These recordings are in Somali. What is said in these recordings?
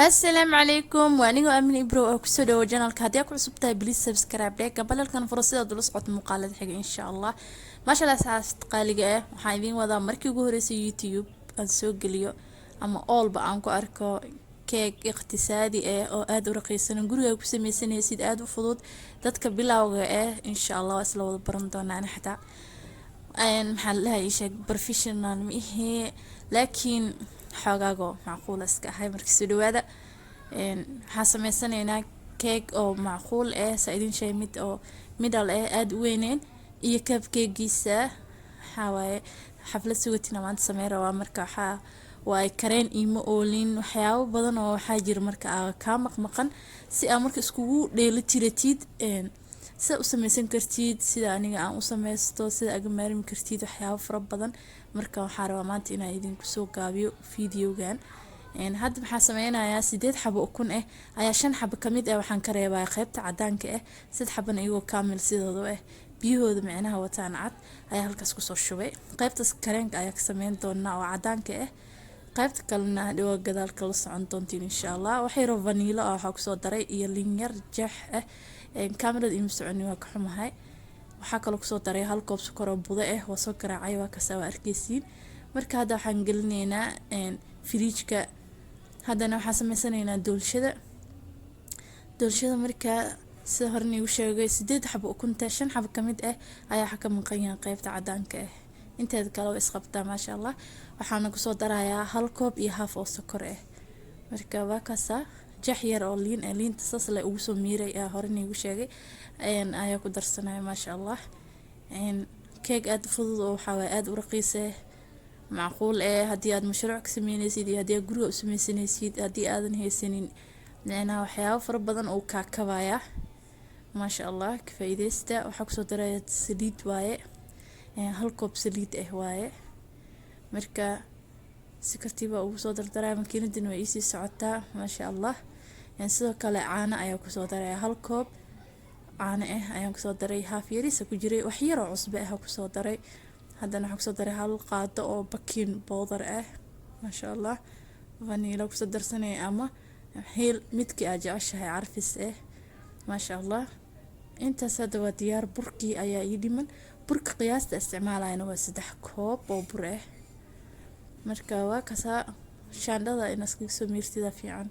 السلام عليكم وانيغو امين ابرو oo kusoo dhawo channelka hadii aad ku cusub tahay please subscribe dhega balalkan fursada dul socod muuqaalada xiga insha Allah maasha Allah saas qaaliga ah waxaan idin wadaa markii ugu horeysay YouTube aan soo geliyo ama all ba aan ku arko keeg iqtisaadi ah oo aad u raqiisan guriga ku sameeysanaysid aad u fudud dadka bilawga ah insha Allah isla wada baran doonaan xataa maxaa la sheeg professional mihi laakiin xogaago macquul iska ahay markii soo dhawaada waxaan sameysanaynaa keeg oo macquul ah saidin shay mid oo middle ah aad u weyneen iyo cupcake-giisa waxa waaye xaflad sugatina maanta sameyn rabaa marka waa kareen iimo oolin waxyaabo badan oo waxaa jira marka ka maqan si aad marka iskugu dheeli tiratid sida u sameysan kartid sida aniga aan u sameysto sida aad maarmi kartid waxyaabo fara badan marka waxaan rabaa maanta inaan idinku soo gaabiyo videogan hadda waxaan sameynayaa 8 xabo ukun ah ayaa 5 xabo kamid ah waxaan ka reebaa qaybta cadaanka ah 3 xabana iyagoo kaamil sidooda ah biyahooda macnaha wataan cad ayaa halkaas ku soo shubay qaybtaas kareenka ayaa ka sameyn doonaa oo cadaanka ah qaybta kalena dhigo gadaal kala socon doontiin insha Allah waxay roo vanilla ah waxa ku soo daray iyo liin yar jeex ah kaamirada ima soconi waa ka xumahay waxaa kaloo ku soo daray hal koob sokor oo budo ah oo soo garaacay waa ka soo arkeysiin marka hadda waxaan gelinaynaa fridge-ka haddana waxaan sameysanaynaa doolshada marka sida horni u sheegay 8 xabo ukunta 5 xabo kamid ah ayaa waxa ka maqan yahay qaybta cadaanka ah inteed kale oo isqabtaa maasha Allah waxaana ku soo darayaa hal koob iyo half oo sokor ah marka waa kaasa jeex yar oo liinta saas la ugu soo miiray horni u sheegay ayaa ku darsanaya maasha Allah keeg aad fudud oo waxa way aad u raqiis ah macquul ah hadii aad mashruuc ka sameynaysid hadii aad guriga u sameysanaysid hadii aadan haysanin macnaha waxyaabo fara badan oo ka kabaya maasha Allah ka faa'iideysta waxa ku soo daray saliid waaye hal koob saliid ah waaye marka si kartiba ugu soo dardaray makiinadina way ii socotaa maasha Allah sidoo kale caano ayaa ku soo daray hal koob caano ah ayaan ku soo daray half yarisa ku jiray wax yar oo cusbo ah ku soo daray haddana waxa ku soo daray hal qaado oo baking powder ah maasha Allah vanilla ku soo darsanay ama heel midkii aad jeceshahay carfis ah maasha Allah intaas hadda waa diyaar burkii ayaa ii dhiman burka qiyaasta isticmaalayna waa 3 koob oo bur ah marka waa kaasa shaandhada in iska soo miirtida fiican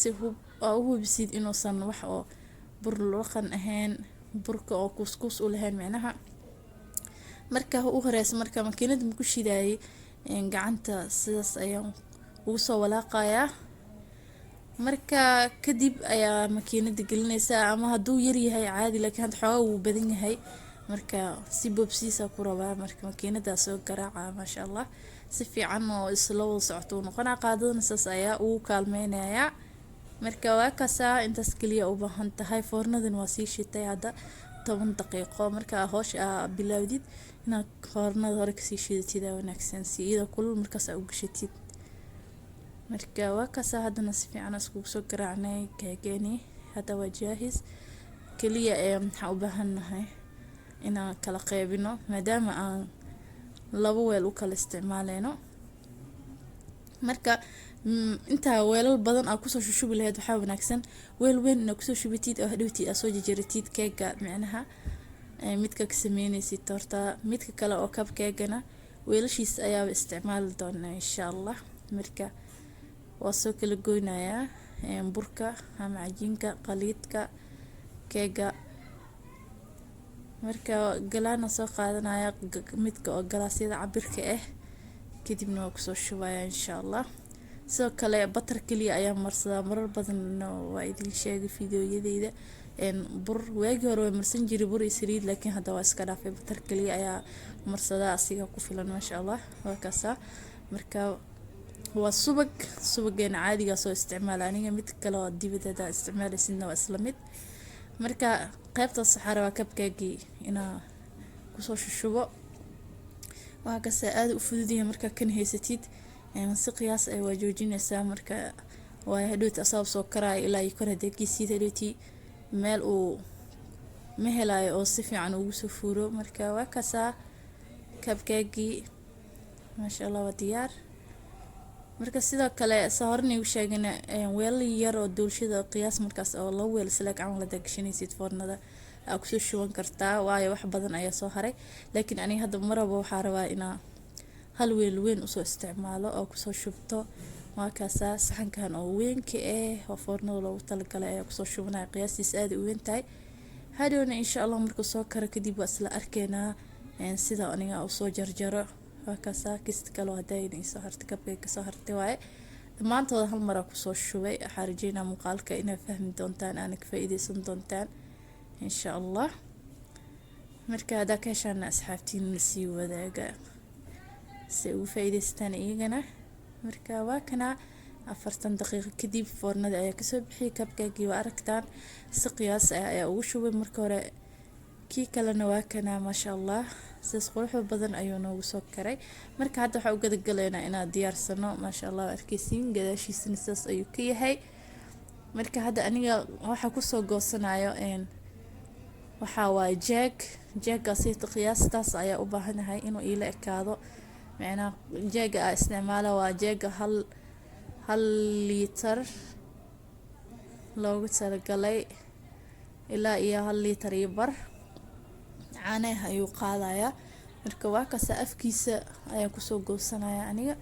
si hubisid inuusan wax oo bur laqan ahayn burka oo kuskus u lahayn macnaha marka u horeeyay marka makiinada ku shiiday gacanta sidaas ayaan ugu soo walaaqayaa marka kadib ayaa makiinada gelinaysa ama haduu yar yahay caadi laakiin had xoog uu badan yahay marka si bobsiisa ku rabaa marka makiinada soo garaaca maasha Allah si fiican oo isla wada socoto noqona qaadadana saas ayaa uu kaalmeynaya marka waa kaasa intaas kaliya u baahan tahay foornadan waa sii shitay hadda 10 daqiiqo marka hoosh bilowdid inaad foornada hore ka sii shidatid wanaagsan si iyada kulul markaas aad u gashatid marka waa kaasa haddana si fiican isku soo garaacnay keegani hadda waa jaahis kaliya waxa u baahanahay inaan kala qaybino maadaama aan laba weel u kala isticmaaleyno marka inta weelal badan aad ku soo shubi lahayd waxa wanaagsan weel weyn inaad ku soo shubitid oo hadhowtii aad soo jajaratid keega macnaha midka ka sameynaysid torta midka kale oo cupcake-gana weelashiis ayaa isticmaali doonaa insha Allah marka waa soo kala goynayaa burka ama cajiinka qaliidka keega marka galaana soo qaadanaya midka oo galaasyada cabirka ah kadibna waa ku soo shubaya insha Allah sidoo kale butter kaliya ayaa marsadaa marar badan waa idin sheegay fiidiyoyadeyda bur waagi hore way marsan jiray bur iyo saliid laakiin hadda waa iska dhaafay butter kaliya ayaa marsadaa asiga ku filan maasha Allah waa kaasa marka waa subageen caadiga soo isticmaala aniga mid kale oo dibadda isticmaalaysidna waa isla mid marka qaybta saxara waa cupcake ina ku soo shubo waa kaasa aad u fududiya marka kan haysatid si qiyaas ay wajoojinaysaa marka waa hadhoot asaab soo karay ilaa kor hadeegiisii hadhooti meel uu mehelay oo si fiican ugu soo fuuro marka waa kaasa cupcake maasha Allah waa diyaar marka sidoo kale soo hornay u sheegana weel yar oo doolshada qiyaas markaas oo la weel slaag aan la dagshanaysid foornada aa ku soo shuban kartaa waayo wax badan ayaa soo haray laakiin aniga hadda maraba waxaa rabaa inaa hal weel weyn usoo isticmaalo oo kusoo shubto markaasa saxankan oo weynka oo foornada loogu talagalay ayaa kusoo shubanaya qiyaastiisa aad u weyn tahay hadhowna insha Allah markuu soo karo kadib waa isla arkeynaa sida aniga usoo jarjaro markaasa kista kale hadayna isoo hartay kabkay ka soo hartay waaye dhammaantooda hal mar kusoo shubay waxaan rajeynaa muuqaalka inaad fahmi doontaan aana ka faa'iideysan doontaan insha Allah marka hada ka heshaan asxaabtiin sii wadaaga si ugu faa'iideystaan iyagana marka waa kana 40 daqiiqo kadib foornada ayaa kasoo bixiyay kabkaygii waa aragtaan si qiyaas ayaa ugu shubay marka hore kii kalena waa kana maasha Allah sidaas qurux badan ayuu noogu soo karay marka hadda waxa u gadagaleynaa inaan diyaarsano maasha Allah arkaysiin gadaashiisana sidaas ayuu ka yahay marka hadda aniga waxa ku soo goosanayo waxa waa jeeggaasi qiyaastaas ayaa u baahanahay inuu ila ekaado macna jeega isticmaala waa jeega hal liitar loogu talagalay ilaa iyo 1 liitar iyo bar caanaha ayuu qaadaya marka waa kaasa afkiisa ayaa ku soo goosanaya aniga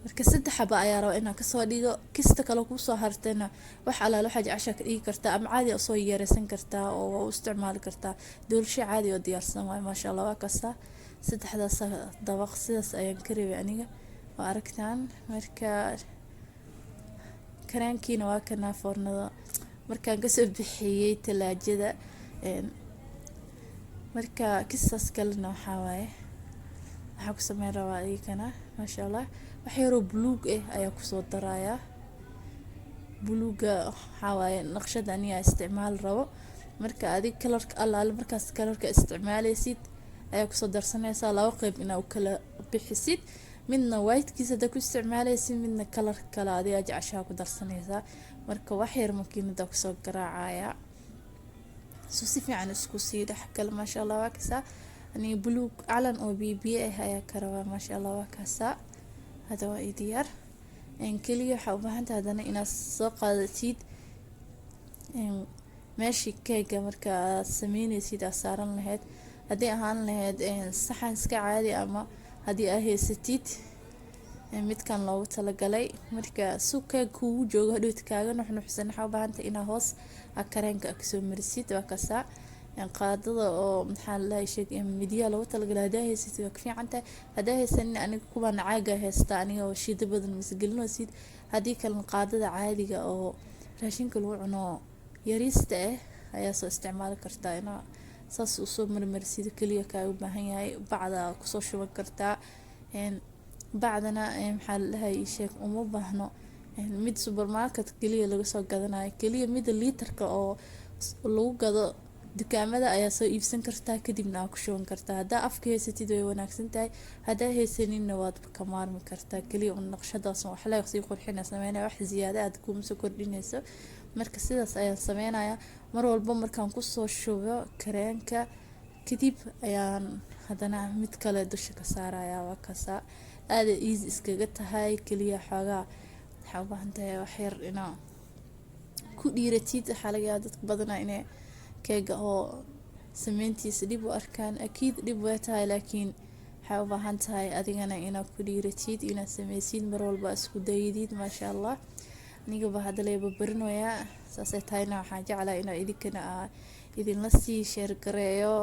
marka 3 xaba ayaa raba inaan ka soo dhigo kista kale ku soo hartayna wax alaal waxa jecesha ka dhigi kartaa ama caadi oo soo yeeraysan kartaa oo u isticmaali kartaa doolsho caadi oo diyaarsan waay maasha Allah waa kaasa 3daas dabaq sidaas ayaan ka reebay aniga waa aragtaan marka karankiina waa kana foornada markaan ka soo bixiyay talaajada marka kistaas kalena waxa waaye waxa ku sameyn rabaa iyagana maasha Allah wax yar oo buluug ayaa ku soo daraya buluuga waxa waaye naqshad aniga isticmaal rabo marka adig kalarka allaale markaas kalarka isticmaalaysid ayaa ku soo darsanaysa laba qayb inaa u kala bixisid midna white kiisa da ku isticmaalaysid midna kalar kala adiga jeceshaha ku darsanaysa marka wax yar makiinada ku soo garaacaya soo si fiican isku sii dhaxgal maasha Allah waa kaasa ani buluug calan oo bibiye ayaa ka rabaa maasha Allah waa kaasa hada waa diyaar kaliya waxa u baahan tahay hadana inaad soo qaadatid meeshii keega marka sameynaysid saaran lahayd hadii ahaan lahayd saxan iska caadi ama hadii ay haysatid midkan loogu talagalay marka suuqa kuugu joogo hadhoodkaaga nuxnuxsan waxa u baahan tahay inaad hoos kareemka ka soo marisid waa kaasa qaadada oo maxaa la sheegay midiya loogu talagalay hadii haysatid waa fiican tahay hadii haysan aniga kuwa nacaaga haysta aniga oo shiida badan misgelinoosid hadii kale qaadada caadiga oo raashinka lagu cuno yariista ayaa soo isticmaali kartaa ina saas u soo marmarsid kaliya ka u baahan yahay bacda ku soo shuban kartaa bacdana maxaa la sheeg uma baahno mid supermarket kaliya laga soo gadanayo kaliya mid liitarka oo lagu gado dukaamada ayaa soo iibsan kartaa kadibna ku shuban kartaa hadaa afka haysatid way wanaagsan tahay hadaa haysaninna waad ka maarmi kartaa kaliya naqshadaas wax la yaqsi qurxinaysa sameynaa wax ziyaada aad ku soo kordhinayso marka sidaas ayaan sameynaya mar walba markaan ku soo shubo kareenka kadib ayaan hadana mid kale dusha ka saaraya waa kaasa aad easy iskaga tahay kaliya xoogaa waxa u baahan tahay wax yar inaa ku dhiiratid xalaga dad badan inay keega oo sameyntiisa dib u arkaan akiid dib way tahay laakiin waxa u baahan tahay adigana inaad ku dhiiratid inaad sameysid mar walba isku dayidid maasha Allah aniga ba hadalay babarinoya saasay tahayna waxaan jeclahay inaa idinkana idin la sii share gareeyo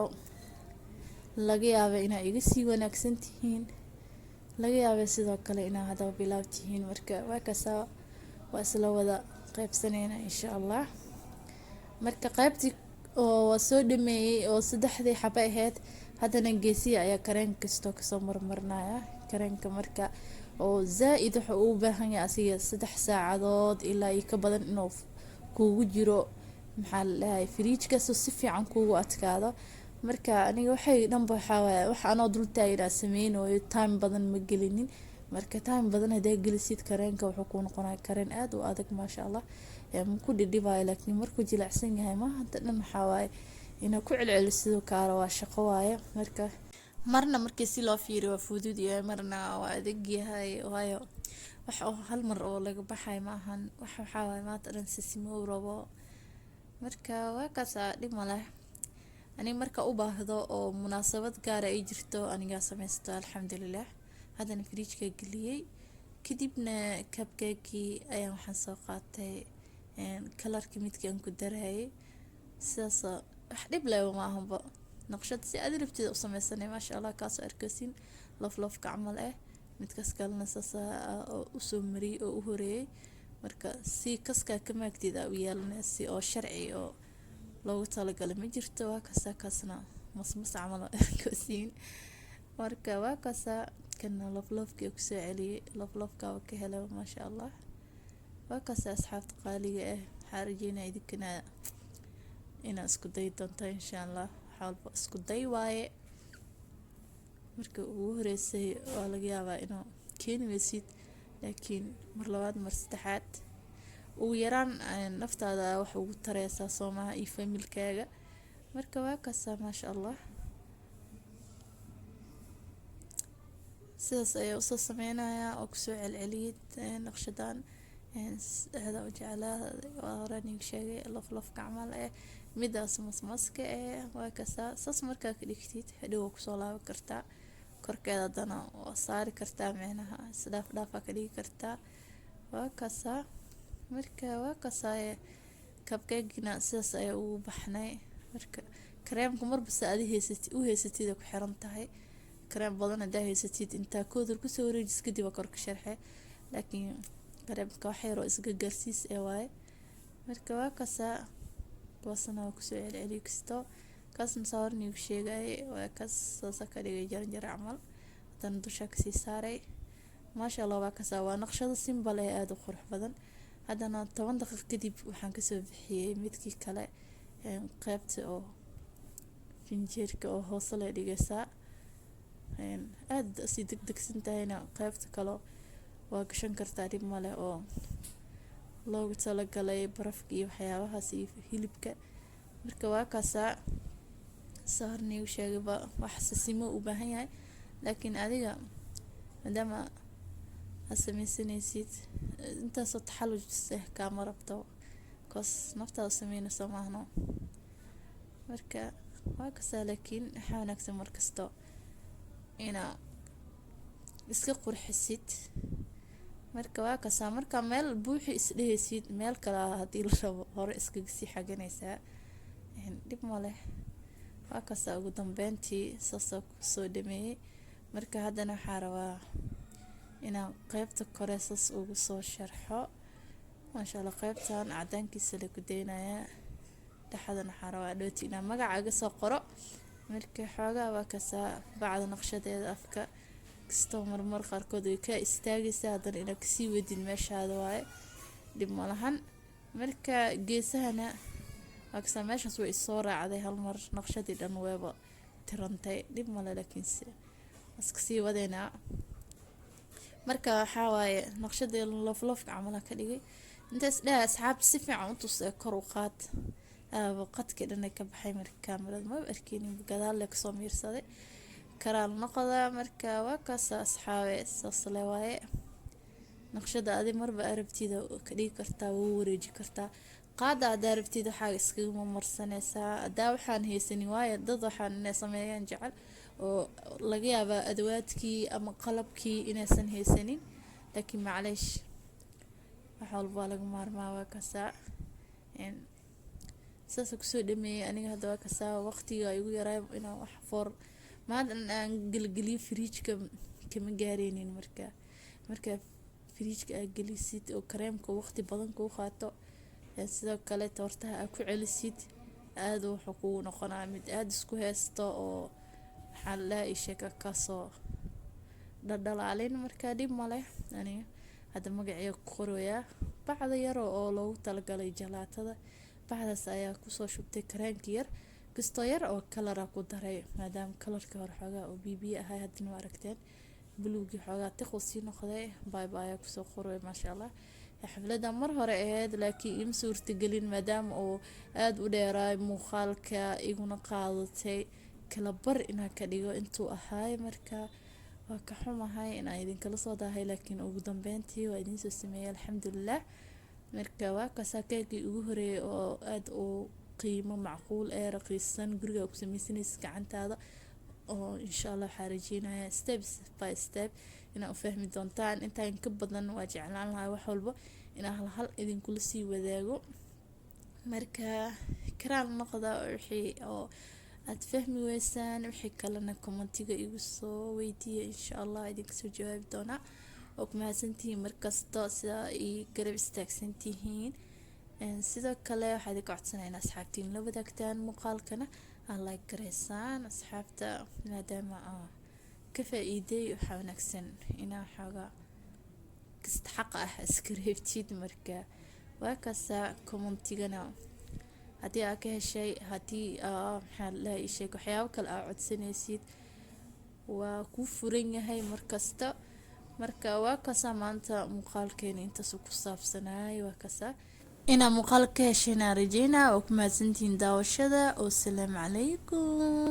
laga yaabo inaa iga sii wanaagsan tihiin laga yaabo sidoo kale inaa hadaba bilaabtihiin marka waa kaasa waa isla wada qaybsanayna insha Allah marka qaybtii oo soo dhameeyay oo 3 xaba ahayd hadana geesiya ayaa kareen kasto ka soo marmarnaya kareenka marka oo zaaid waxa uu baahan yahay asiga 3 saacadood ilaa ka badan inuu kuugu jiro maxaa la dhahay fridge-ka si fiican kuugu adkaado marka aniga waxay dhanba waxa aan dul taagay sameeyay time badan ma gelinin marka time badan haday gelisid kareenka wuxuu ku noqonaa kareen aad u adag maasha Allah ku dhidhibay laakiin markuu jilicsan yahay ma hadda dhan waxa waaye inaa ku celceliso kaaro waa shaqo waaye marka marna markii si loo fiiriyo waa fudud yahay marna waa adag yahay waayo wax oo hal mar oo laga baxay ma ahan, waxaa waaye maanta dhan sisimo rabo. Marka waa kaasaa dhib ma leh. Aniga marka u baahdo oo munaasabad gaar ah ay jirto anigaa samaysto alxamdulillaah. Haddana fridge-ka geliyay kadibna cupcake ayaan waxaan soo qaatay kalarka midkii aan ku darayay sidaas wax dhib leh ma ahanba. naqshad si aad rabtid u samaysanay maasha Allah kaasoo arkaysin laf camal ah midkaas kalena saas u soo mariyay oo u horeeyay. Marka si kaska ka maagtida u yeelanaysi oo sharci oo loogu talagalay ma jirto. waa kaasna masmas camal arkaysin. marka waa kaasa kana lafkii ku soo celiyay lafka ka helay maasha Allah. waa kaasa asxaabta qaaliga ah xariijina idinkana ina isku day doonto insha Allah. xalba isku day waaye marka ugu horeysay waa laga yaabaa inuu keeni waysid laakiin mar labaad mar saddexaad ugu yaraan naftaada wax ugu taraysaa Soomaha iyo familkaaga. marka waa kaasa maasha Allah sidaas ayaa u soo sameynayaa oo ku soo celceliyay naqshadan hada u jeclaa warani sheegay laf camal midaas masmaska waa kaasa saas marka ka dhigtid hadhow ku soo laaban kartaa korkeeda dana oo saari kartaa meenaha isdaaf ka dhigi kartaa. waa kaasa marka waa kaasa cupcake-na sidaas ayaa ugu baxnay. marka kareemka marba aad haysatid ku xiran tahay. kareem badan hadaa haysatid inta koodar ku soo wareejis kadib korka sharxay laakiin kareemka wax yar oo isga gaarsiis waaye. marka waa kaasa wasana ku soo celceliyo kisto kaasna saarni u sheegay waa kaas saas ka dhigay jar camal tan dusha ka sii saaray maasha Allah. waa kaasa waa naqshad simple aad u qurux badan. haddana 10 daqiiqo kadib waxaan ka soo bixiyay midkii kale qaybta oo finjeerka oo hoos la dhigaysa aad si degdegsan tahayna qaybta kale waa gashan kartaa dhib ma leh oo loogu talagalay barafka iyo waxyaabahaas iyo hilibka. marka waa kaasa saarni u sheegay wax sisimo u baahan yahay laakiin adiga maadaama asameysanaysid intaasoo taxallus ka marabto kaas naftaada sameynayso maahno. marka waa kaasa laakiin waxa wanaagsan markasto ina iska qurxisid. marka waa kaasa marka meel buuxi isdhehaysid meel kale hadii la rabo hore iska sii xaganaysaa dhib ma leh. waa kaasa ugu dambeyntii saas soo dhameeyay. marka haddana waxaa rabaa inaan qaybta kore saas ugu soo sharxo maasha Allah. qaybtan cadaankiisa la ku deynayaa dhaxdana waxaa rabaa dhooti inaan magacaaga soo qoro. marka xoogaa waa kaasa bacda naqshadeeda afka kastoo marmar qaarkood way ka istaagaysaa haddana inaad kasii wadid meeshaada waaye dhib ma lahan. marka geesahana waa kaasa meeshaas way soo raacday hal mar naqshadii dhan weeba tirantay dhib ma leh laakiinse iska sii wadeynaa. marka waxaa waaye naqshadii lafka camal ka dhigay intaas dhaa asxaabta si fiican u tus kor u qaad qadka dhan ka baxay. marka kaamirada ma arkeenin gadaal la soo miirsaday karaal noqda. marka waa kaasa asxaabe saas le waaye naqshada adi marba arabtida ka dhigi kartaa oo wareeji kartaa qaada aad arabtida waxa iskaga marsanaysaa. hadaa waxaan haysanin waaye dad waxaan inay sameeyaan jecel oo laga yaabaa adwaadkii ama qalabkii inaysan haysanin laakiin macleesh wax walba laga maarmaa. waa kaasa saas ku soo dhameeyay aniga hadda waa kaasa waqtiga igu yaray inaan wax for maanta aan gelgeliyo fridge-ka kama gaareenin. marka fridge-ka aad gelisid oo kareemka waqti badan ku qaato sidoo kale toortaha aad ku celisid aad wuxuu ku noqonaa mid aad isku haysto oo waxa la sheeka ka soo dhadhalaalin. marka dhib ma leh aniga hadda magaciisa qoraya bacda yar oo loogu talagalay jalaatada. bacdaas ayaa ku soo shubtay kareemka yar kastoo yar oo kalar ku daray maadaama kalarka hore xoogaa oo bibiya ahay hadina waa aragteen buluugi xoogaa tiqsi noqday bye ku soo qoray maasha Allah. xafladda mar hore ahayd laakiin ima suurtagelin maadaama oo aad u dheeray muuqaalka iguna qaadatay kala bar inaan ka dhigo intuu ahaay. marka waa ka xumahay in aan idinkala soo daahay laakiin ugu dambeyntii waa idin soo sameeyay alxamdulilah. marka waa kasaa keegii ugu horeeyay oo aad u qiimo macquul ee raqiisan guriga ku samaysanaysa gacantaada oo insha Allah waxaa rajeynayaa step by step inaa u fahmi doontaan. intaan ka badan waa jeclaan lahaa wax walba inaan hal idinkula sii wadaago. marka karaal noqda wixii oo aad fahmi weysaan wixii kalena commentiga igu soo weydiiya insha Allah idinka soo jawaabi doonaa. oo ku mahadsantihiin markasta sida ay garab istaagsantihiin. sidoo kale waxaad ka codsanaynaa asxaabtiin la wadaagtaan muuqaalkana aan like gareysaan asxaabta maadaama ka faa'iiday waxaa wanaagsan inaa xoogaa kasta xaq ah iska reebtid. marka waa kasaa commentigana haddii aad ka heshay haddii maxaa la sheeg waxyaabo kale aad codsanaysid waa kuu furan yahay markasta. marka waa kasaa maanta muuqaalkeena intaas ku saabsanaay. waa kasaa inaa muuqaal ka heshayna rajeynaa oo ku mahadsantihiin daawashada. oo salaamu calaykum.